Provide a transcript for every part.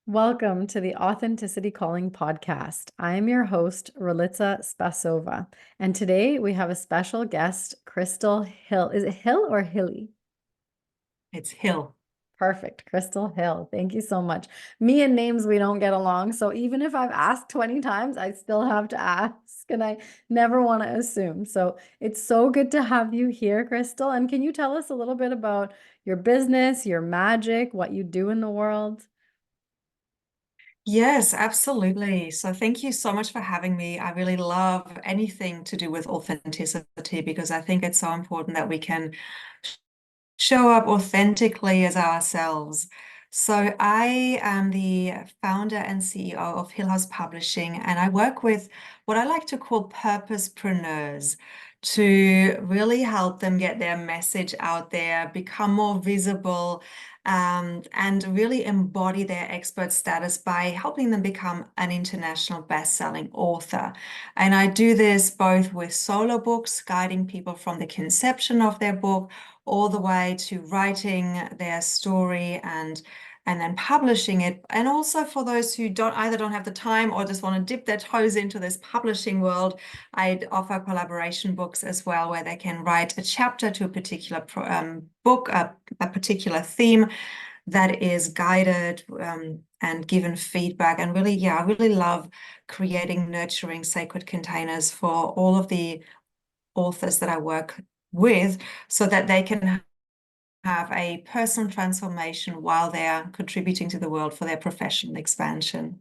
Welcome to the Authenticity Calling podcast. I am your host, Relitza Spasova, and today we have a special guest, Krystal Hille. Is it Hill or Hilly? It's Hill. Perfect, Krystal Hille. Thank you so much. Me and names, we don't get along, so even if I've asked 20 times, I still have to ask, and I never want to assume. So it's so good to have you here, Krystal. And can you tell us a little bit about your business, your magic, what you do in the world? Yes, absolutely. So thank you so much for having me. I really love anything to do with authenticity because I think it's so important that we can show up authentically as ourselves. So I am the founder and CEO of Hille House Publishing, and I work with what I like to call purposepreneurs to really help them get their message out there, become more visible, and really embody their expert status by helping them become an international best-selling author. And I do this both with solo books, guiding people from the conception of their book all the way to writing their story and then publishing it. And also for those who don't have the time or just want to dip their toes into this publishing world, I offer collaboration books as well, where they can write a chapter to a particular book, a particular theme that is guided and given feedback. And really, yeah, I really love creating nurturing sacred containers for all of the authors that I work with so that they can have a personal transformation while they're contributing to the world for their professional expansion.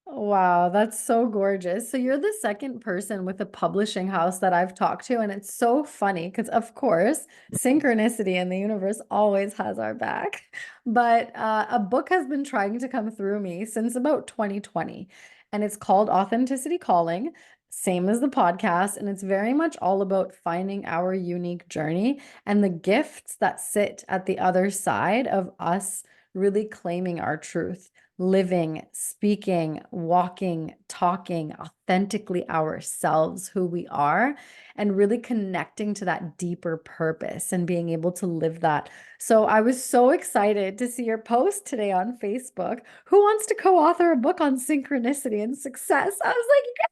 Wow, that's so gorgeous. So you're the second person with a publishing house that I've talked to, and it's so funny because, of course, synchronicity in the universe always has our back. But a book has been trying to come through me since about 2020, and it's called Authenticity Calling, same as the podcast, and it's very much all about finding our unique journey and the gifts that sit at the other side of us really claiming our truth, living, speaking, walking, talking authentically ourselves, who we are, and really connecting to that deeper purpose and being able to live that. So I was so excited to see your post today on Facebook. Who wants to co-author a book on synchronicity and success? I was like, yes,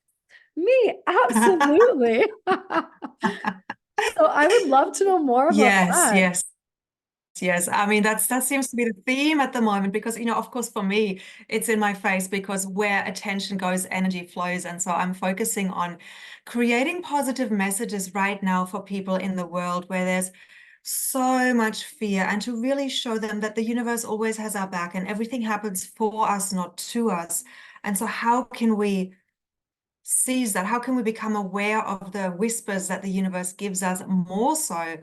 me, absolutely. So I would love to know more about Yes, that. yes. Yes, I mean that seems to be the theme at the moment because of course for me it's in my face because where attention goes, energy flows, and so I'm focusing on creating positive messages right now for people in the world where there's so much fear, and to really show them that the universe always has our back and everything happens for us, not to us. And so how can we seize that? How can we become aware of the whispers that the universe gives us more so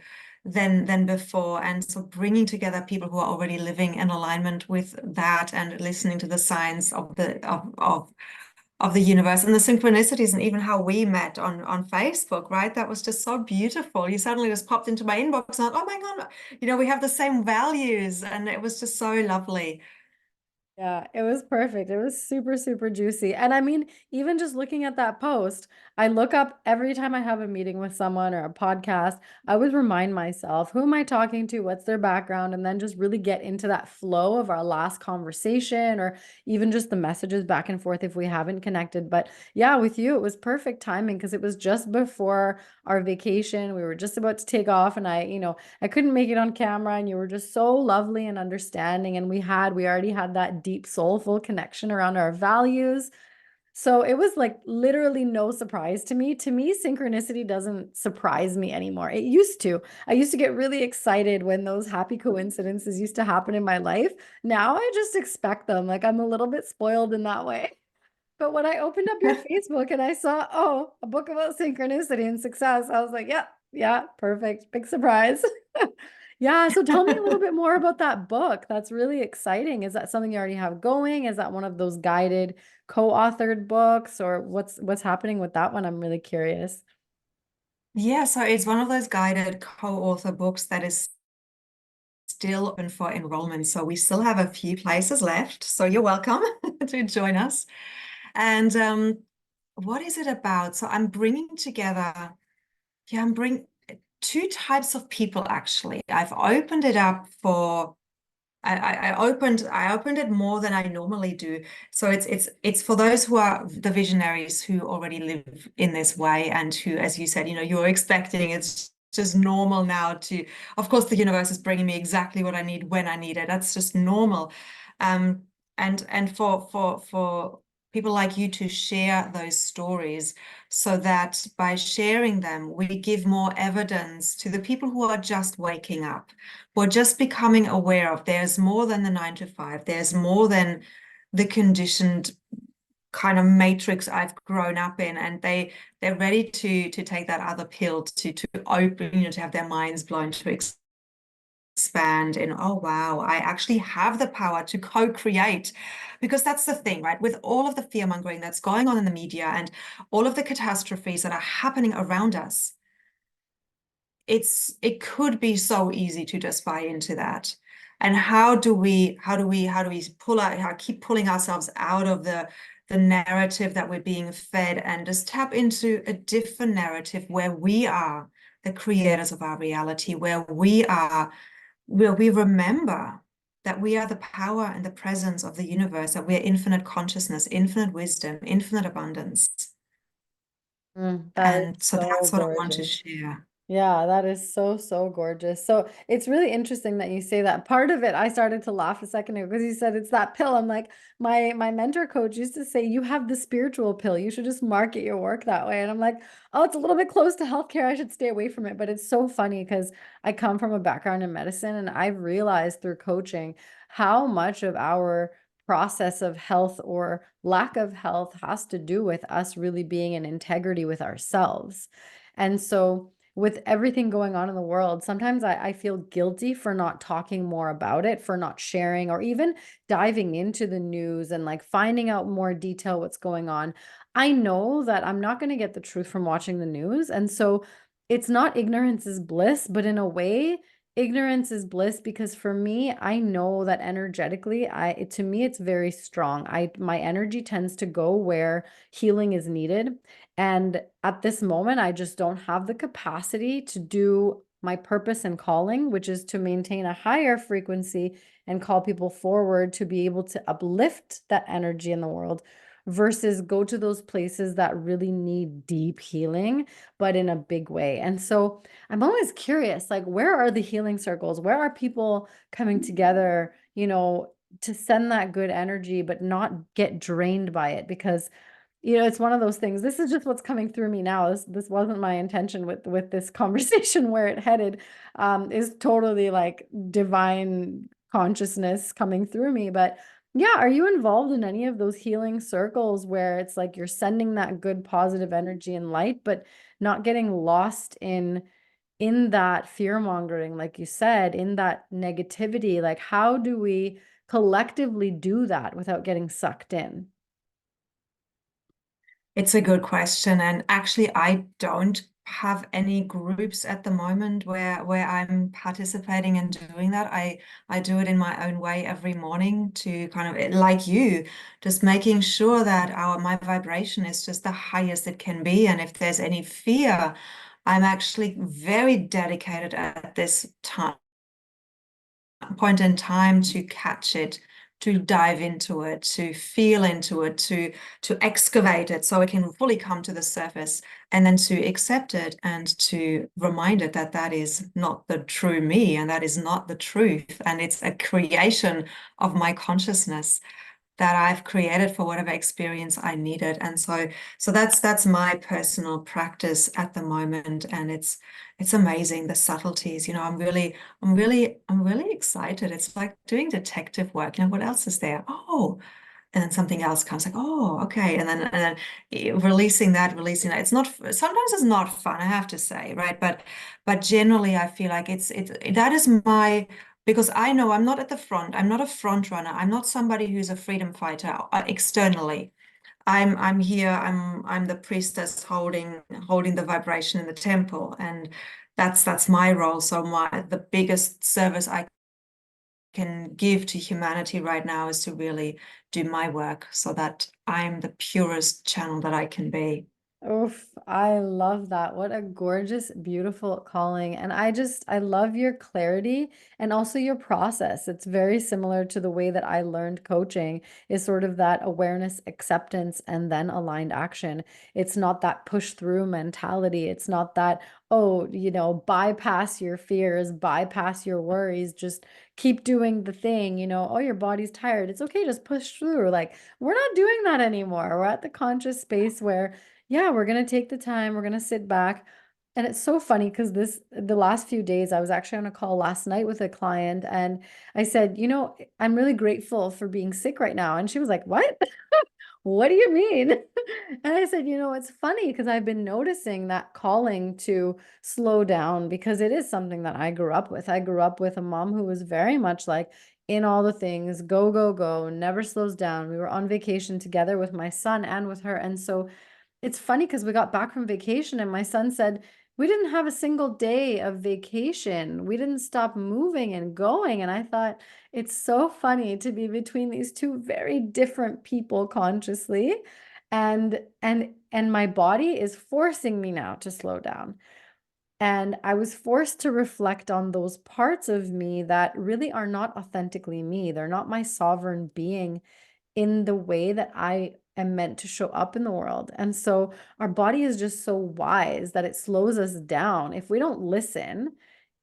than before? And so bringing together people who are already living in alignment with that and listening to the signs of the universe and the synchronicities, and even how we met on Facebook, right? That was just so beautiful. You suddenly just popped into my inbox and I'm like, oh my God, we have the same values, and it was just so lovely. Yeah, it was perfect. It was super, super juicy. And I mean, even just looking at that post, I look up every time I have a meeting with someone or a podcast, I would remind myself, who am I talking to? What's their background? And then just really get into that flow of our last conversation or even just the messages back and forth if we haven't connected. But yeah, with you, it was perfect timing because it was just before our vacation. We were just about to take off, and I couldn't make it on camera, and you were just so lovely and understanding, and we already had that deep soulful connection around our values. So it was like literally no surprise to me. To me, synchronicity doesn't surprise me anymore. It used to. I used to get really excited when those happy coincidences used to happen in my life. Now I just expect them. Like I'm a little bit spoiled in that way. But when I opened up your Facebook and I saw, oh, a book about synchronicity and success, I was like, yeah, yeah, perfect. Big surprise. Yeah. So tell me a little bit more about that book. That's really exciting. Is that something you already have going? Is that one of those guided co-authored books, or what's happening with that one? I'm really curious. Yeah, so it's one of those guided co-author books that is still open for enrollment. So we still have a few places left. So you're welcome to join us. And what is it about? So I'm bringing together, I'm bringing two types of people actually. I've opened it up for I opened it more than I normally do. So it's for those who are the visionaries who already live in this way, and who, as you said, you're expecting it's just normal now to, of course, the universe is bringing me exactly what I need when I need it. That's just normal. Um, and for people like you to share those stories, so that by sharing them, we give more evidence to the people who are just waking up, who are just becoming aware of there's more than the 9 to 5, there's more than the conditioned kind of matrix I've grown up in, and they're ready to take that other pill, to open, to have their minds blown, to expand in, oh wow, I actually have the power to co-create. Because that's the thing, right? With all of the fear mongering that's going on in the media and all of the catastrophes that are happening around us, it could be so easy to just buy into that. And how do we pull out, keep pulling ourselves out of the narrative that we're being fed, and just tap into a different narrative where we are the creators of our reality, where we remember that we are the power and the presence of the universe, that we're infinite consciousness, infinite wisdom, infinite abundance. That And is so so that's what I want to gorgeous. share. Yeah, that is so, so gorgeous. So it's really interesting that you say that. Part of it, I started to laugh a second ago because you said it's that pill. I'm like, my mentor coach used to say, you have the spiritual pill. You should just market your work that way. And I'm like, oh, it's a little bit close to healthcare. I should stay away from it. But it's so funny because I come from a background in medicine, and I've realized through coaching how much of our process of health or lack of health has to do with us really being in integrity with ourselves. And so with everything going on in the world, sometimes I feel guilty for not talking more about it, for not sharing, or even diving into the news and like finding out more detail what's going on. I know that I'm not going to get the truth from watching the news. And so it's not ignorance is bliss, but in a way, ignorance is bliss, because for me, I know that energetically, to me it's very strong. My energy tends to go where healing is needed. And at this moment, I just don't have the capacity to do my purpose and calling, which is to maintain a higher frequency and call people forward to be able to uplift that energy in the world, versus go to those places that really need deep healing, but in a big way. And so I'm always curious, like, where are the healing circles? Where are people coming together, to send that good energy, but not get drained by it? Because it's one of those things. This is just what's coming through me now. This wasn't my intention with this conversation. Where it headed is totally like divine consciousness coming through me. But yeah, are you involved in any of those healing circles where it's like you're sending that good positive energy and light, but not getting lost in that fear mongering, like you said, in that negativity? Like, how do we collectively do that without getting sucked in? It's a good question. And actually, I don't have any groups at the moment where I'm participating and doing that. I do it in my own way every morning, to kind of, like you, just making sure that my vibration is just the highest it can be. And if there's any fear, I'm actually very dedicated at this point in time to catch it, to dive into it, to feel into it, to excavate it so it can fully come to the surface, and then to accept it and to remind it that that is not the true me, and that is not the truth, and it's a creation of my consciousness that I've created for whatever experience I needed. And so that's my personal practice at the moment. And it's amazing, the subtleties. I'm really excited. It's like doing detective work. What else is there? Oh, and then something else comes, like, oh, okay. And then releasing that. It's not, sometimes it's not fun, I have to say, right? But generally I feel like that is because I know I'm not at the front. I'm not a front runner. I'm not somebody who's a freedom fighter externally. I'm here. I'm the priestess holding the vibration in the temple, and that's my role. So the biggest service I can give to humanity right now is to really do my work, so that I'm the purest channel that I can be. Oof, I love that. What a gorgeous, beautiful calling. And I love your clarity and also your process. It's very similar to the way that I learned coaching is sort of that awareness, acceptance, and then aligned action. It's not that push through mentality. It's not that, oh, bypass your fears, bypass your worries, just keep doing the thing, oh, your body's tired. It's okay, just push through. Like, we're not doing that anymore. We're at the conscious space where yeah, we're gonna take the time, we're gonna sit back. And it's so funny because the last few days, I was actually on a call last night with a client and I said, I'm really grateful for being sick right now. And she was like, what? What do you mean? And I said, it's funny because I've been noticing that calling to slow down because it is something that I grew up with. I grew up with a mom who was very much like in all the things, go, go, go, never slows down. We were on vacation together with my son and with her. And so it's funny because we got back from vacation and my son said, we didn't have a single day of vacation. We didn't stop moving and going. And I thought, it's so funny to be between these two very different people consciously. And my body is forcing me now to slow down. And I was forced to reflect on those parts of me that really are not authentically me. They're not my sovereign being in the way that I am meant to show up in the world. And so our body is just so wise that it slows us down. If we don't listen,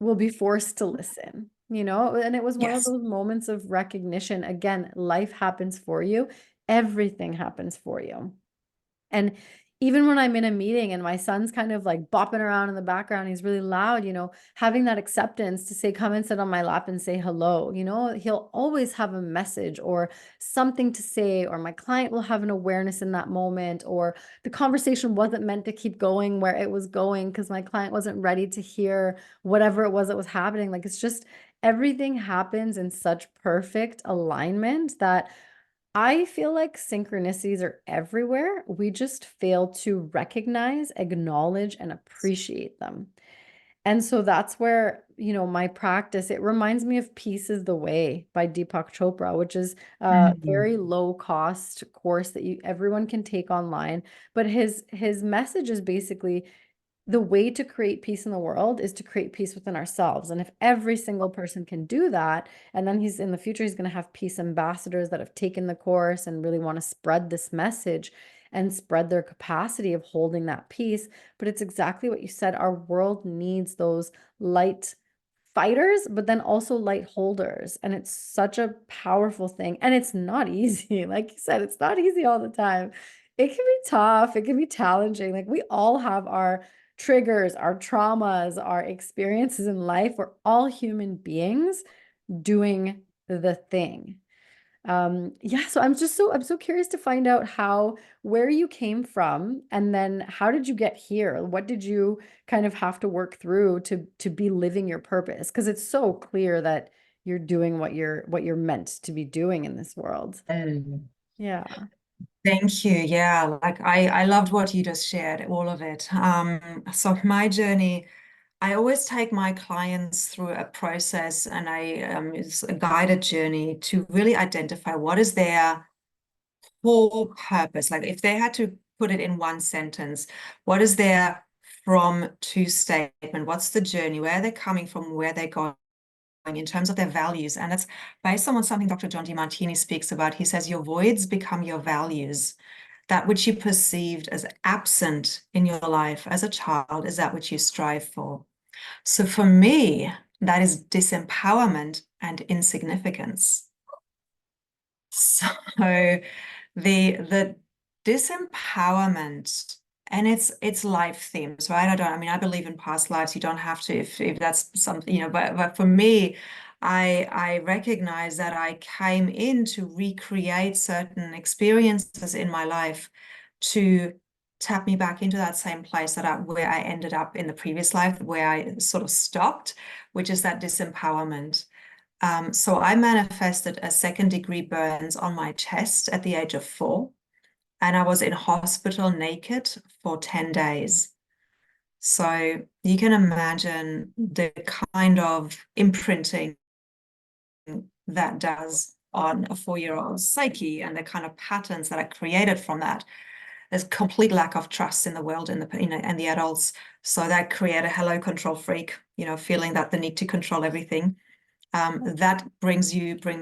we'll be forced to listen, And it was one of Yes. those moments of recognition. Again, life happens for you, everything happens for you. And even when I'm in a meeting and my son's kind of like bopping around in the background, he's really loud, having that acceptance to say, come and sit on my lap and say hello, he'll always have a message or something to say, or my client will have an awareness in that moment, or the conversation wasn't meant to keep going where it was going because my client wasn't ready to hear whatever it was that was happening. Like it's just everything happens in such perfect alignment that I feel like synchronicities are everywhere. We just fail to recognize, acknowledge, and appreciate them. And so that's where, my practice, it reminds me of Peace is the Way by Deepak Chopra, which is a Mhm. very low cost course that everyone can take online. But his message is basically the way to create peace in the world is to create peace within ourselves. And if every single person can do that, and then he's in the future, he's going to have peace ambassadors that have taken the course and really want to spread this message and spread their capacity of holding that peace. But it's exactly what you said. Our world needs those light fighters, but then also light holders. And it's such a powerful thing. And it's not easy. Like you said, it's not easy all the time. It can be tough. It can be challenging. Like we all have our triggers, our traumas, our experiences in life. We're all human beings doing the thing. Yeah, so I'm so curious to find out where you came from and then how did you get here? What did you kind of have to work through to be living your purpose? Because it's so clear that you're doing what you're meant to be doing in this world. Mm. Yeah. Thank you. Yeah, like I loved what you just shared, all of it. So my journey, I always take my clients through a process and it's a guided journey to really identify what is their core purpose. Like if they had to put it in one sentence, what is their from to statement? What's the journey? Where they're coming from, where they're going in terms of their values. And it's based on something Dr. John DiMartini speaks about. He says your voids become your values. That which you perceived as absent in your life as a child is that which you strive for. So for me, that is disempowerment and insignificance. So the disempowerment and it's life themes, right? I mean, I believe in past lives. You don't have to if that's something, but for me, I recognize that I came in to recreate certain experiences in my life to tap me back into that same place where I ended up in the previous life, where I sort of stopped, which is that disempowerment. So I manifested a second-degree burns on my chest at the age of 4, and I was in hospital naked for 10 days. So you can imagine the kind of imprinting that does on a 4-year-old's psyche and the kind of patterns that are created from that. there's complete lack of trust in the world and and the adults. So that created a hello control freak, feeling that the need to control everything. That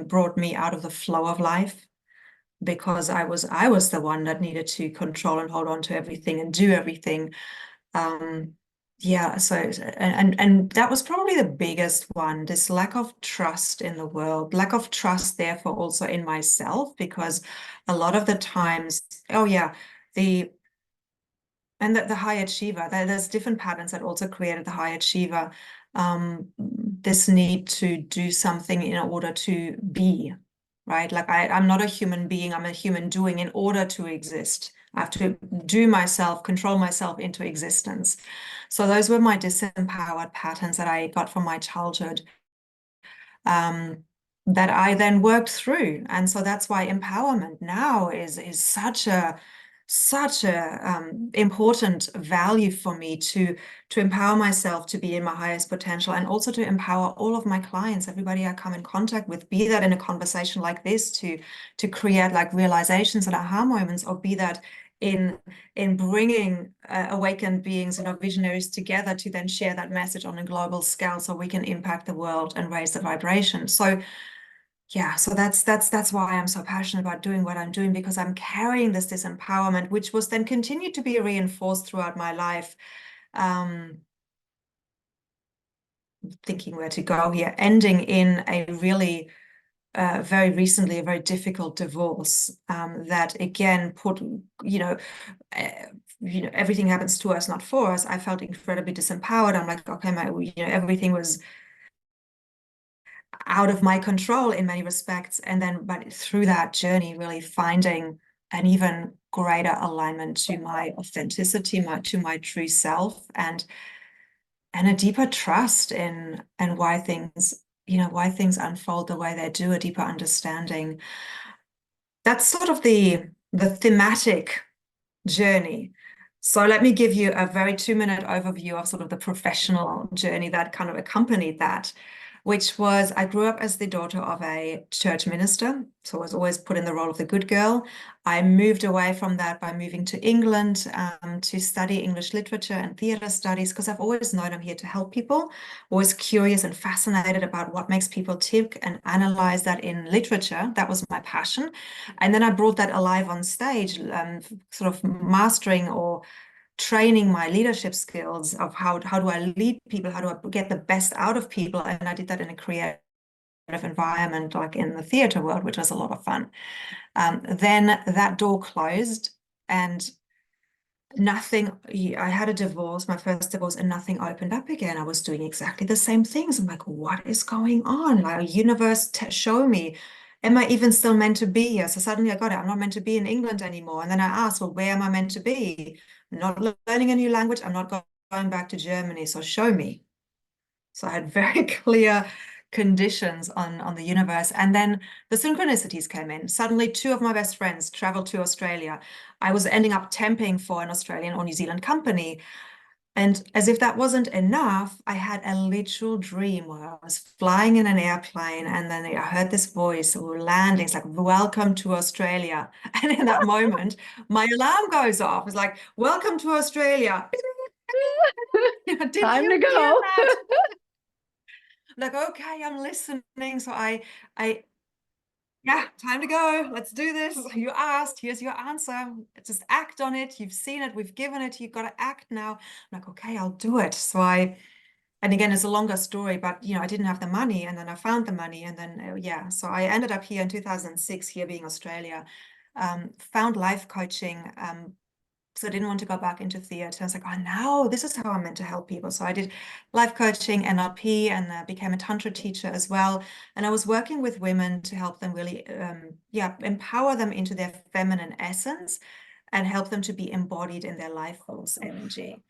brought me out of the flow of life, because I was the one that needed to control and hold on to everything and do everything. Yeah, so and that was probably the biggest one, this lack of trust in the world, lack of trust therefore also in myself, because a lot of the times, oh yeah, the high achiever, there's different patterns that also created the high achiever. This need to do something in order to be, right? Like I'm not a human being, I'm a human doing in order to exist. I have to do myself, control myself into existence. So those were my disempowered patterns that I got from my childhood, that I then worked through. And so that's why empowerment now is such a important value for me, to empower myself to be in my highest potential, and also to empower all of my clients, everybody I come in contact with, be that in a conversation like this, to create like realizations and aha moments, or be that in bringing awakened beings, visionaries together to then share that message on a global scale, so we can impact the world and raise the vibration. So yeah, so that's why I'm so passionate about doing what I'm doing, because I'm carrying this disempowerment, which was then continued to be reinforced throughout my life. Thinking where to go here, ending in a really very recently a very difficult divorce, that again put, everything happens to us, not for us. I felt incredibly disempowered. I'm like, okay, everything was out of my control in many respects. And then, but through that journey, really finding an even greater alignment to my authenticity, to my true self, and a deeper trust in and why things unfold the way they do, a deeper understanding. That's sort of the thematic journey. So let me give you a very 2-minute overview of sort of the professional journey that kind of accompanied that, which was, I grew up as the daughter of a church minister, so I was always put in the role of the good girl. I moved away from that by moving to England to study English literature and theatre studies, because I've always known I'm here to help people, always curious and fascinated about what makes people tick, and analyze that in literature. That was my passion. And then I brought that alive on stage, sort of mastering or training my leadership skills of how do I lead people, how do I get the best out of people. And I did that in a creative environment, like in the theatre world, which was a lot of fun. Then that door closed, and I had a divorce, my first divorce, and nothing opened up again. I was doing exactly the same things. I'm like, what is going on? Like, universe, show me. Am I even still meant to be here? So suddenly I got it. I'm not meant to be in England anymore. And then I asked, well, where am I meant to be? I'm not learning a new language. I'm not going back to Germany. So show me. So I had very clear conditions on the universe. And then the synchronicities came in. Suddenly, 2 of my best friends traveled to Australia. I was ending up temping for an Australian or New Zealand company. And as if that wasn't enough, I had a literal dream where I was flying in an airplane, and then I heard this voice, we were landing. It's like, welcome to Australia. And in that moment, my alarm goes off. It's like, welcome to Australia. Did Time you to hear go. that? Like, okay, I'm listening. So yeah, time to go. Let's do this. You asked, here's your answer. Just act on it. You've seen it. We've given it. You've got to act now. I'm like, okay, I'll do it. So and again, it's a longer story, but I didn't have the money, and then I found the money, and then yeah. So I ended up here in 2006, here being Australia, found life coaching, so I didn't want to go back into theatre. I was like, oh no, this is how I'm meant to help people. So I did life coaching, NLP, and became a Tantra teacher as well. And I was working with women to help them really, empower them into their feminine essence, and help them to be embodied in their life force energy.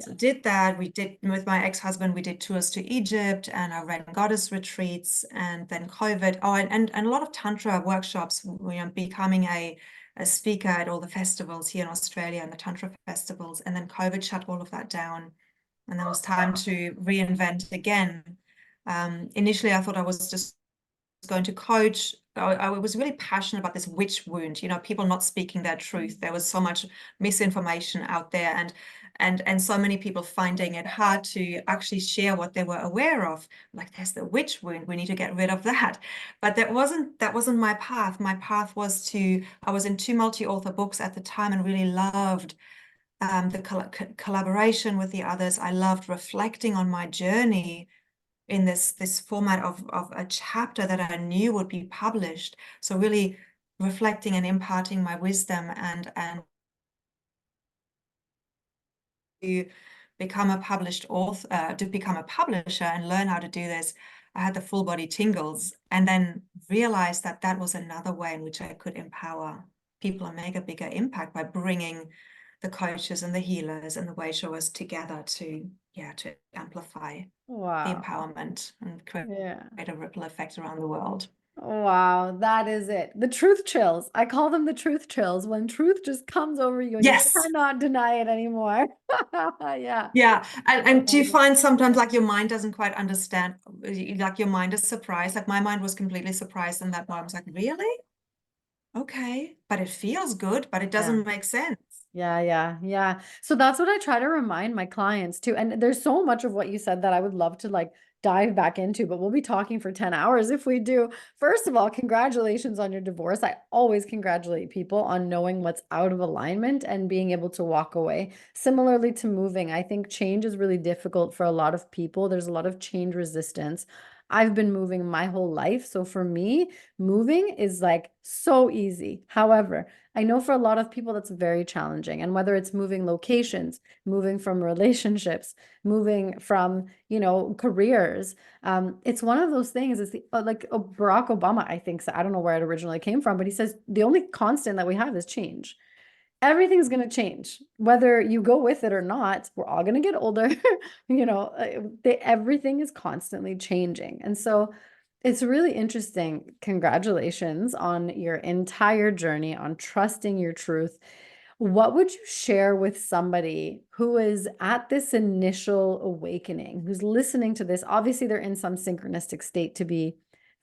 So did that. We did, with my ex-husband, we did tours to Egypt, and I ran goddess retreats, and then COVID. Oh, and a lot of Tantra workshops, becoming a speaker at all the festivals here in Australia and the Tantra festivals. And then COVID shut all of that down. And then it was time to reinvent again. Initially, I thought I was just going to coach I was really passionate about this witch wound, people not speaking their truth. There was so much misinformation out there, and so many people finding it hard to actually share what they were aware of. Like, there's the witch wound, we need to get rid of that. But that wasn't my path. My path was I was in 2 multi-author books at the time and really loved the collaboration with the others. I loved reflecting on my journey in this format of a chapter that I knew would be published. So really reflecting and imparting my wisdom and to become a published author, to become a publisher and learn how to do this, I had the full body tingles, and then realized that that was another way in which I could empower people and make a bigger impact by bringing the coaches and the healers and the way showers together to amplify the Wow. empowerment and create Yeah. a ripple effect around the world. Wow, that is it. The truth chills. I call them the truth chills when truth just comes over you and you Yes. cannot deny it anymore. Yeah. Yeah. And do you Um, find sometimes like your mind doesn't quite understand, like your mind is surprised? Like my mind was completely surprised in that moment. I was like, really? Okay. But it feels good, but it Yeah. doesn't make sense. Yeah, yeah, yeah. So that's what I try to remind my clients too. And there's so much of what you said that I would love to like dive back into, but we'll be talking for 10 hours if we do. First of all, congratulations on your divorce. I always congratulate people on knowing what's out of alignment and being able to walk away. Similarly to moving, I think change is really difficult for a lot of people. There's a lot of change resistance. I've been moving my whole life. So for me, moving is like so easy. However, I know for a lot of people that's very challenging. And whether it's moving locations, moving from relationships, moving from, careers, it's one of those things. It's Barack Obama, I think, so I don't know where it originally came from, but he says the only constant that we have is change. Everything's going to change, whether you go with it or not. We're all going to get older. Everything is constantly changing. And so it's really interesting. Congratulations on your entire journey, on trusting your truth. What would you share with somebody who is at this initial awakening, who's listening to this? Obviously, they're in some synchronistic state to be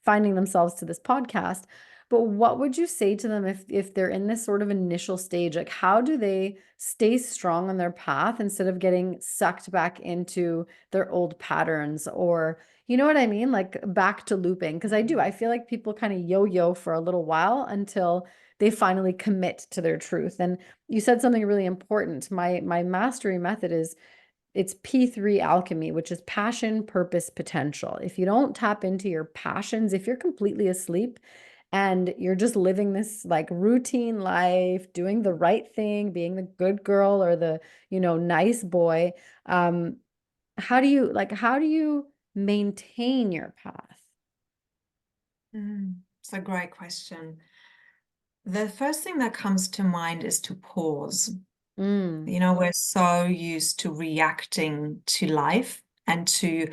finding themselves to this podcast. But what would you say to them if they're in this sort of initial stage? Like, how do they stay strong on their path instead of getting sucked back into their old patterns, or you know what I mean? Like back to looping. Because I feel like people kind of yo-yo for a little while until they finally commit to their truth. And you said something really important. My mastery method is it's P3 alchemy, which is passion, purpose, potential. If you don't tap into your passions, if you're completely asleep and you're just living this like routine life, doing the right thing, being the good girl or the, nice boy, um, how do you maintain your path? It's a great question. The first thing that comes to mind is to pause. Mm, We're so used to reacting to life and to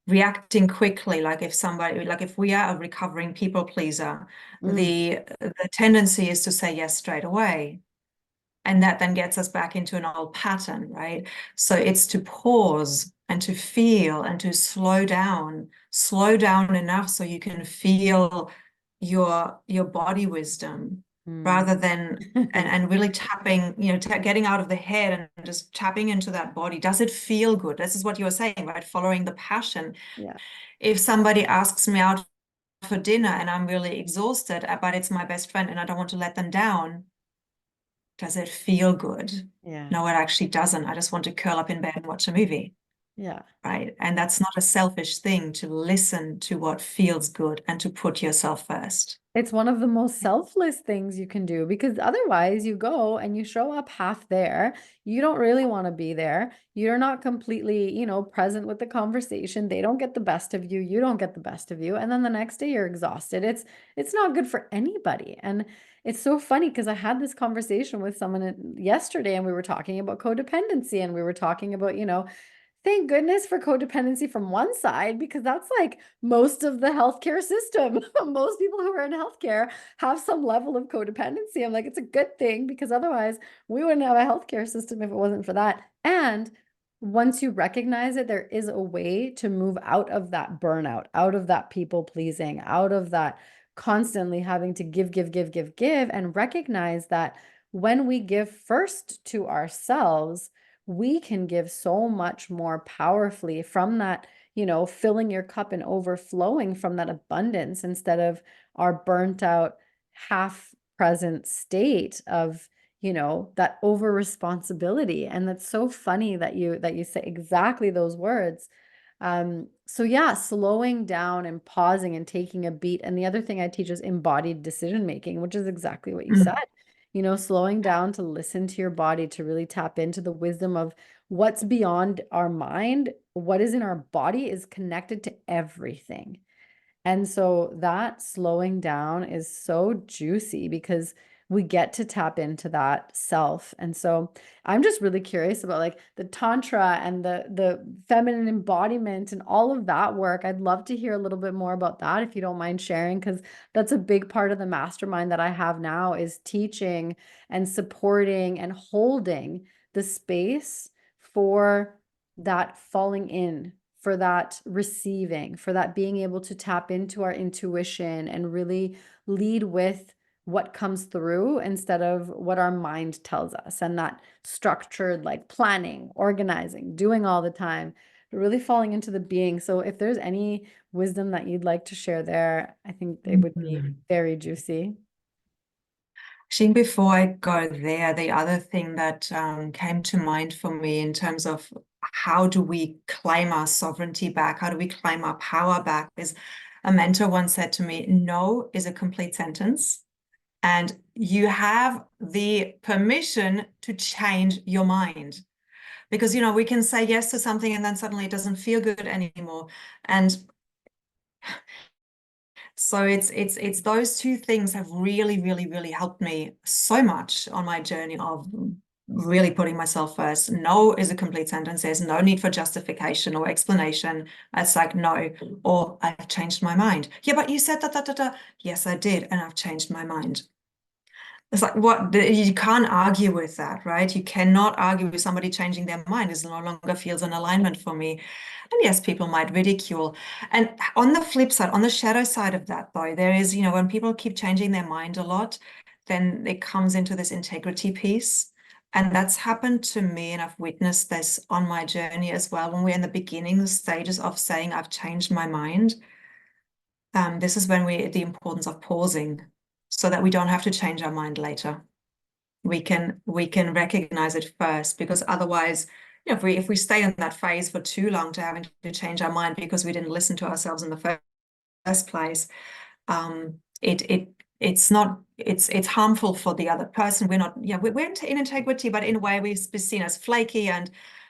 reacting quickly. Like if we are a recovering people pleaser, mm, the tendency is to say yes straight away. And that then gets us back into an old pattern, right? So it's to pause and to feel and to slow down enough so you can feel your body wisdom mm. rather than and really tapping, getting out of the head and just tapping into that body. Does it feel good? This is what you were saying, right? Following the passion. Yeah, If somebody asks me out for dinner and I'm really exhausted, but it's my best friend and I don't want to let them down, does it feel good? yeah, No, it actually doesn't. I just want to curl up in bed and watch a movie, yeah. right? And that's not a selfish thing to listen to what feels good and to put yourself first. It's one of the most selfless things you can do, because otherwise you go and you show up half there. You don't really want to be there. You're not completely, present with the conversation. They don't get the best of you. You don't get the best of you. And then the next day you're exhausted. It's not good for anybody. And it's so funny because I had this conversation with someone yesterday and we were talking about codependency and we were talking about, thank goodness for codependency from one side, because that's like most of the healthcare system. Most people who are in healthcare have some level of codependency. I'm like, it's a good thing, because otherwise we wouldn't have a healthcare system if it wasn't for that. And once you recognize it, there is a way to move out of that burnout, out of that people pleasing, out of that constantly having to give, give, give, give, give, and recognize that when we give first to ourselves, we can give so much more powerfully from that, filling your cup and overflowing from that abundance instead of our burnt out, half present state of, that over responsibility. And that's so funny that you say exactly those words. So yeah, slowing down and pausing and taking a beat. And the other thing I teach is embodied decision making, which is exactly what you said. Mm. Slowing down to listen to your body, to really tap into the wisdom of what's beyond our mind, what is in our body is connected to everything. And so that slowing down is so juicy because we get to tap into that self. And so I'm just really curious about like the tantra and the feminine embodiment and all of that work. I'd love to hear a little bit more about that if you don't mind sharing, because that's a big part of the mastermind that I have now is teaching and supporting and holding the space for that falling in, for that receiving, for that being able to tap into our intuition and really lead with what comes through instead of what our mind tells us, and that structured like planning, organizing, doing all the time, really falling into the being. So if there's any wisdom that you'd like to share there, I think it would be Mhm. very juicy. Actually, before I go there, the other thing that came to mind for me in terms of how do we claim our sovereignty back, how do we claim our power back, is a mentor once said to me, no is a complete sentence, and you have the permission to change your mind. Because, we can say yes to something and then suddenly it doesn't feel good anymore. And so it's those two things have really, really, really helped me so much on my journey of really putting myself first. No is a complete sentence. There's no need for justification or explanation. It's like, no, or I've changed my mind. Yeah, but you said that. Yes, I did, and I've changed my mind. It's like, what? You can't argue with that, right? You cannot argue with somebody changing their mind. It no longer feels an alignment for me. And yes, people might ridicule. And on the flip side, on the shadow side of that, though, there is, when people keep changing their mind a lot, then it comes into this integrity piece. And that's happened to me, and I've witnessed this on my journey as well. When we're in the beginning stages of saying, I've changed my mind, this is when the importance of pausing so that we don't have to change our mind later. We can recognize it first, because otherwise, if we stay in that phase for too long to having to change our mind because we didn't listen to ourselves in the first place, it's harmful for the other person. We're in integrity, but in a way we're seen as flaky and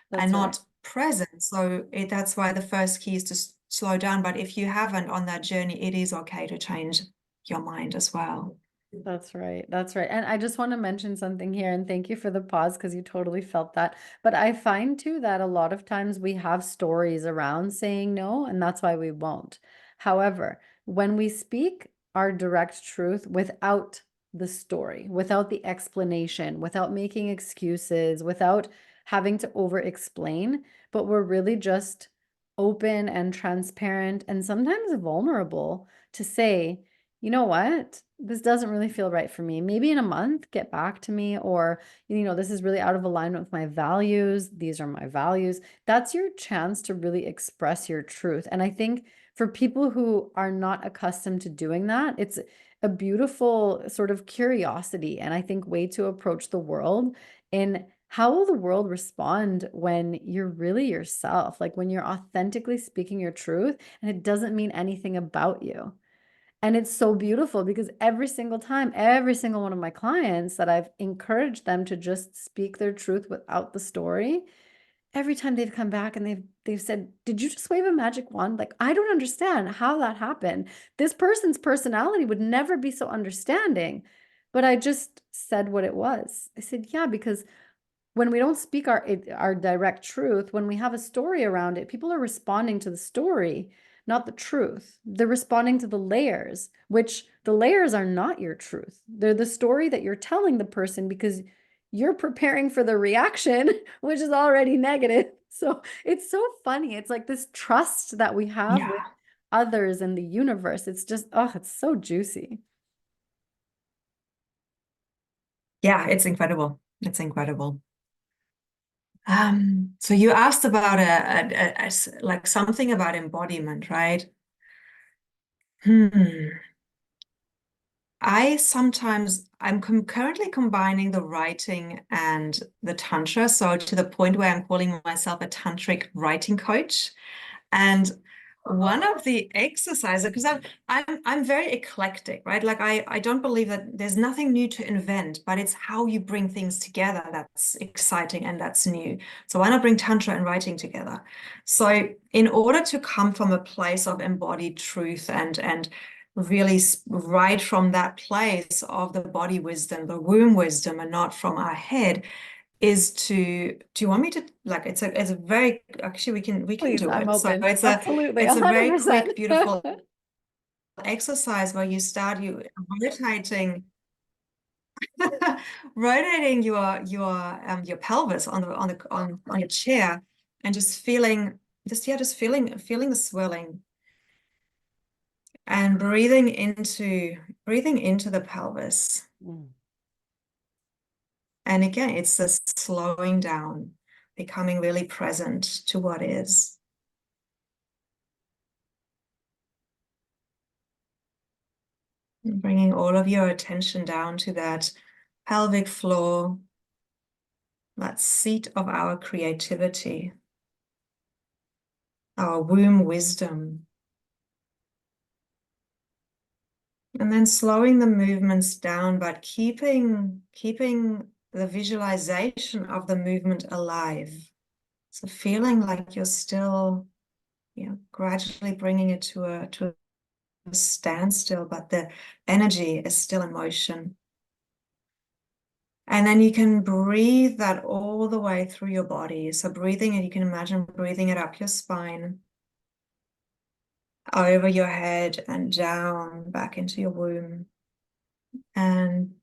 That's right. not present. So that's why the first key is to slow down. But if you haven't on that journey, it is okay to change your mind as well. That's right. That's right. And I just want to mention something here, and thank you for the pause because you totally felt that. But I find too that a lot of times we have stories around saying no, and that's why we won't. However, when we speak our direct truth without the story, without the explanation, without making excuses, without having to over explain, but we're really just open and transparent and sometimes vulnerable to say, you know what? This doesn't really feel right for me. Maybe in a month, get back to me. Or, this is really out of alignment with my values. These are my values. That's your chance to really express your truth. And I think for people who are not accustomed to doing that, it's a beautiful sort of curiosity and I think way to approach the world. In how will the world respond when you're really yourself? Like when you're authentically speaking your truth and it doesn't mean anything about you. And it's so beautiful because every single time, every single one of my clients that I've encouraged them to just speak their truth without the story, every time they've come back and they've said, "Did you just wave a magic wand? Like, I don't understand how that happened. This person's personality would never be so understanding, but I just said what it was." I said, "Yeah, because when we don't speak our direct truth, when we have a story around it, people are responding to the story, not the truth. They're responding to the layers, which the layers are not your truth. They're the story that you're telling the person because you're preparing for the reaction, which is already negative. So it's so funny. It's like this trust that we have with Yeah. others in the universe. It's just, oh, it's so juicy. Yeah, it's incredible. It's incredible. So you asked about like something about embodiment, right? Hmm. I'm currently combining the writing and the tantra, so to the point where I'm calling myself a tantric writing coach. And one of the exercises, because I'm very eclectic, right? Like I don't believe that there's nothing new to invent, but it's how you bring things together that's exciting and that's new. So why not bring tantra and writing together? So in order to come from a place of embodied truth and really write from that place of the body wisdom, the womb wisdom, and not from our head, is to, do you want me to, like, it's a very, actually we can Please, do I'm it. So open. Absolutely, it's a very quick, 100%. beautiful exercise where you rotating rotating your pelvis on your chair, and just feeling feeling the swelling, and breathing into the pelvis. Mm. And again, it's this slowing down, becoming really present to what is. And bringing all of your attention down to that pelvic floor, that seat of our creativity, our womb wisdom. And then slowing the movements down, but keeping the visualization of the movement alive. So feeling like you're still, gradually bringing it to a standstill, but the energy is still in motion. And then you can breathe that all the way through your body. So breathing it, you can imagine breathing it up your spine, over your head, and down back into your womb. And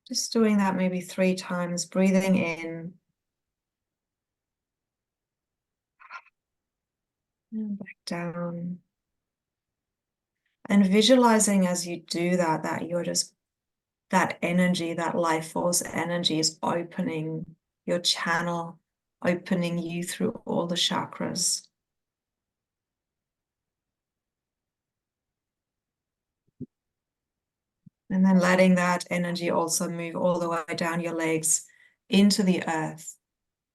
just doing that maybe 3 times, breathing in and back down. And visualizing as you do that, that you're just, that energy, that life force energy is opening your channel, opening you through all the chakras. And then letting that energy also move all the way down your legs into the earth.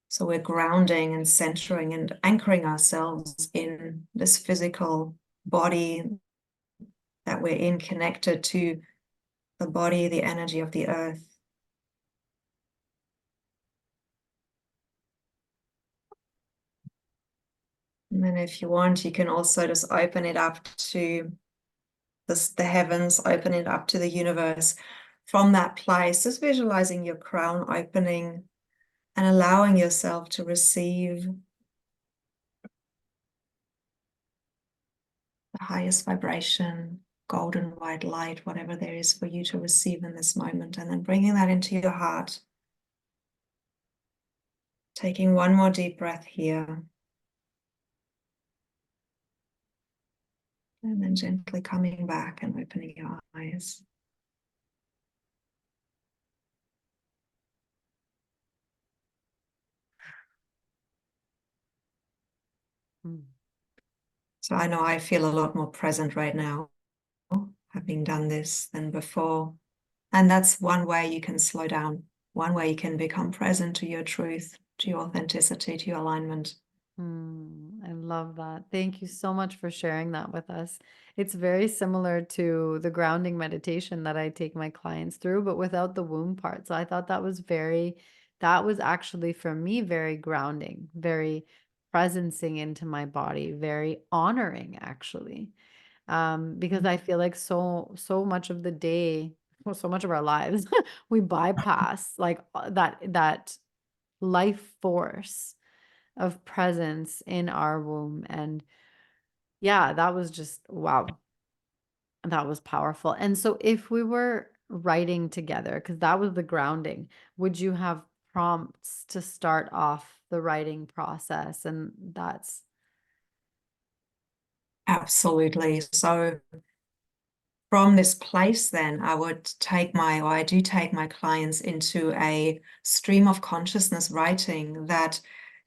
So we're grounding and centering and anchoring ourselves in this physical body that we're in, connected to the body, the energy of the earth. And then if you want, you can also just open it up to the heavens, open it up to the universe from that place, just visualizing your crown opening and allowing yourself to receive the highest vibration, golden white light, whatever there is for you to receive in this moment, and then bringing that into your heart. Taking one more deep breath here. And then gently coming back and opening your eyes. Mm. So I know I feel a lot more present right now, having done this, than before. And that's one way you can slow down, one way you can become present to your truth, to your authenticity, to your alignment. I love that. Thank you so much for sharing that with us. It's very similar to the grounding meditation that I take my clients through, but without the womb part. So I thought that was actually for me very grounding, very presencing into my body, very honoring actually. Because I feel like so much of the day, well, so much of our lives, we bypass like that life force of presence in our womb. And yeah, that was just wow. That was powerful. And so if we were writing together, because that was the grounding, would you have prompts to start off the writing process? And that's Absolutely. So from this place, then I do take my clients into a stream of consciousness writing that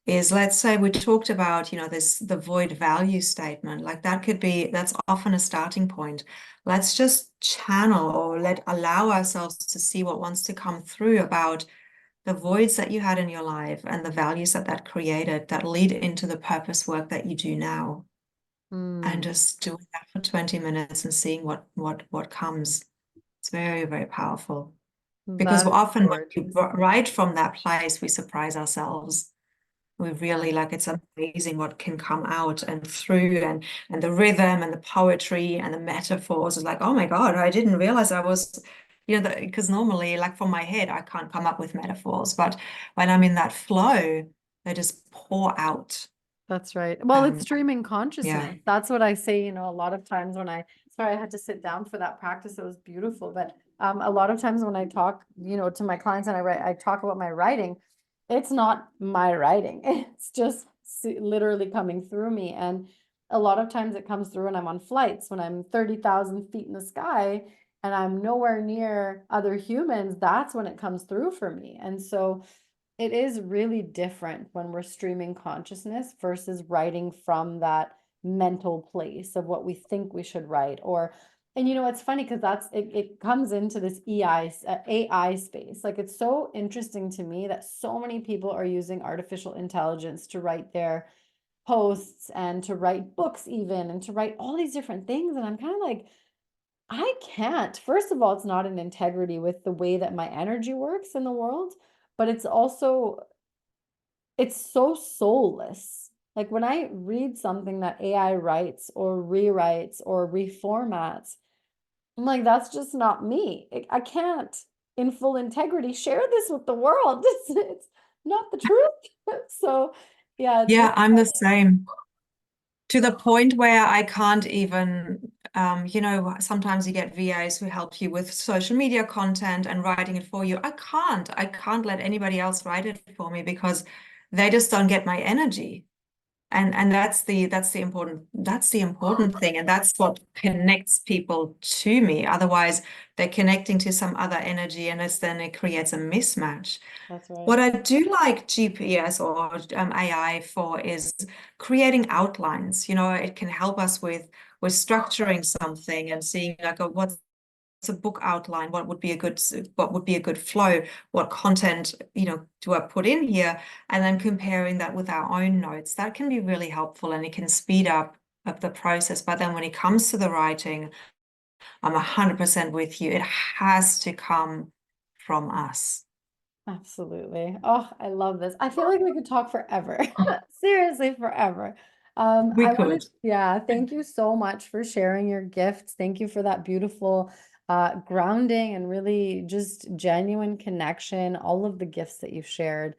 is, let's say we talked about, the void value statement, like that's often a starting point. Let's just channel or allow ourselves to see what wants to come through about the voids that you had in your life and the values that created that lead into the purpose work that you do now, and Mm, just doing that for 20 minutes and seeing what comes. It's very, very powerful. Because that we're is often when we gorgeous. write from that place, we surprise ourselves. We Yeah, really like, it's amazing what can come out and through, and the rhythm and the poetry and the metaphors is like, oh my God, I didn't realize I was, because normally, like from my head, I can't come up with metaphors, but when I'm in that flow, they just pour out. that's right. Well, it's Um, streaming yeah. consciousness. That's what I say, a lot of times when sorry, I had to sit down for that practice. It was beautiful. But a lot of times when I talk, to my clients and I talk about my writing, it's not my writing. It's just literally coming through me. And a lot of times it comes through when I'm on flights, when I'm 30,000 feet in the sky and I'm nowhere near other humans, that's when it comes through for me. And so it is really different when we're streaming consciousness versus writing from that mental place of what we think we should write. And it's funny because it comes into this AI space. Like, it's so interesting to me that so many people are using artificial intelligence to write their posts and to write books even and to write all these different things. And I'm kind of like, I can't. First of all, it's not in integrity with the way that my energy works in the world, but it's so soulless. Like, when I read something that AI writes or rewrites or reformats, I'm like, that's just not me. I can't, in full integrity, share this with the world. It's not the truth. So, yeah, it's really Yeah, I'm the funny. same. To the point where I can't even, sometimes you get VAs who help you with social media content and writing it for you. I can't let anybody else write it for me because they just don't get my energy. And that's the important thing, and that's what connects people to me. Otherwise, they're connecting to some other energy, and then it creates a mismatch. That's right. What I do like GPS or AI for is creating outlines. It can help us with structuring something and seeing like what's a book outline, what would be a good flow, what content, do I put in here, and then comparing that with our own notes. That can be really helpful and it can speed up the process. But then when it comes to the writing, I'm 100% with you. It has to come from us. Absolutely. Oh, I love this. I feel like we could talk forever. Seriously, forever. We I want to, could. yeah, thank you so much for sharing your gifts. Thank you for that beautiful grounding and really just genuine connection, all of the gifts that you've shared,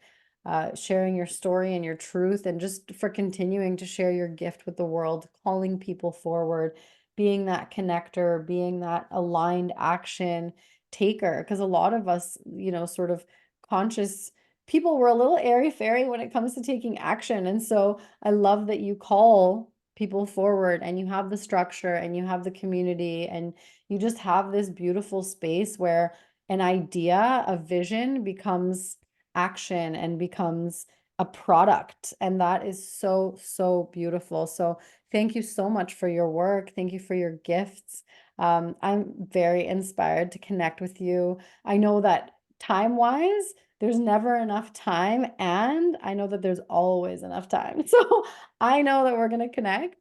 sharing your story and your truth, and just for continuing to share your gift with the world, calling people forward, being that connector, being that aligned action taker. Because a lot of us, sort of conscious people were a little airy fairy when it comes to taking action. And so I love that you call people forward and you have the structure and you have the community and you just have this beautiful space where an idea, a vision becomes action and becomes a product. And that is so, so beautiful. So thank you so much for your work. Thank you for your gifts. I'm very inspired to connect with you. I know that time-wise, there's never enough time, and I know that there's always enough time. So I know that we're going to connect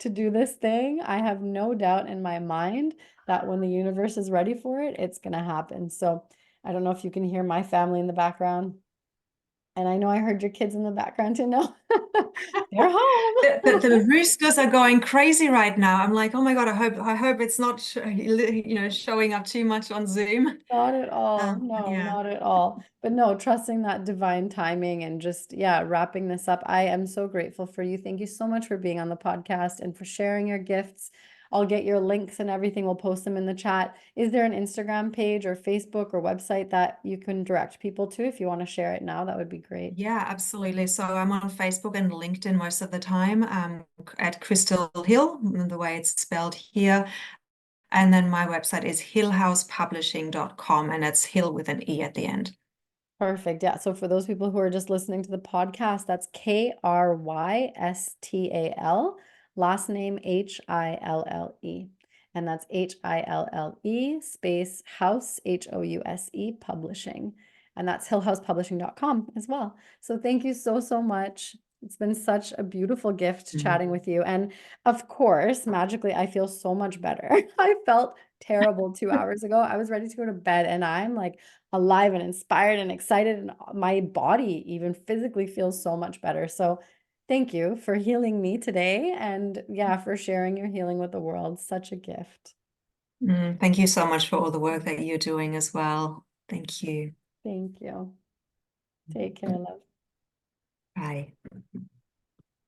to do this thing. I have no doubt in my mind that when the universe is ready for it, it's going to happen. So I don't know if you can hear my family in the background. And I know I heard your kids in the background too. No, they're home. The roosters are going crazy right now. I'm like, oh my God, I hope it's not showing up too much on Zoom. Not at all. No, Yeah. not at all. But no, trusting that divine timing and just, yeah, wrapping this up. I am so grateful for you. Thank you so much for being on the podcast and for sharing your gifts. I'll get your links and everything. We'll post them in the chat. Is there an Instagram page or Facebook or website that you can direct people to? If you want to share it now, that would be great. Yeah, absolutely. So I'm on Facebook and LinkedIn most of the time, at Krystal Hille, the way it's spelled here. And then my website is hillehousepublishing.com, and it's Hill with an E at the end. Perfect. Yeah. So for those people who are just listening to the podcast, that's Krystal, last name Hille. And that's Hille space house, House, publishing. And that's hillehousepublishing.com as well. So thank you so, so much. It's been such a beautiful gift chatting with you. And of course, magically, I feel so much better. I felt terrible 2 hours ago. I was ready to go to bed, and I'm like alive and inspired and excited, and my body even physically feels so much better. So thank you for healing me today, and yeah, for sharing your healing with the world. Such a gift. Thank you so much for all the work that you're doing as well. Thank you. Thank you. Take care, love. Bye.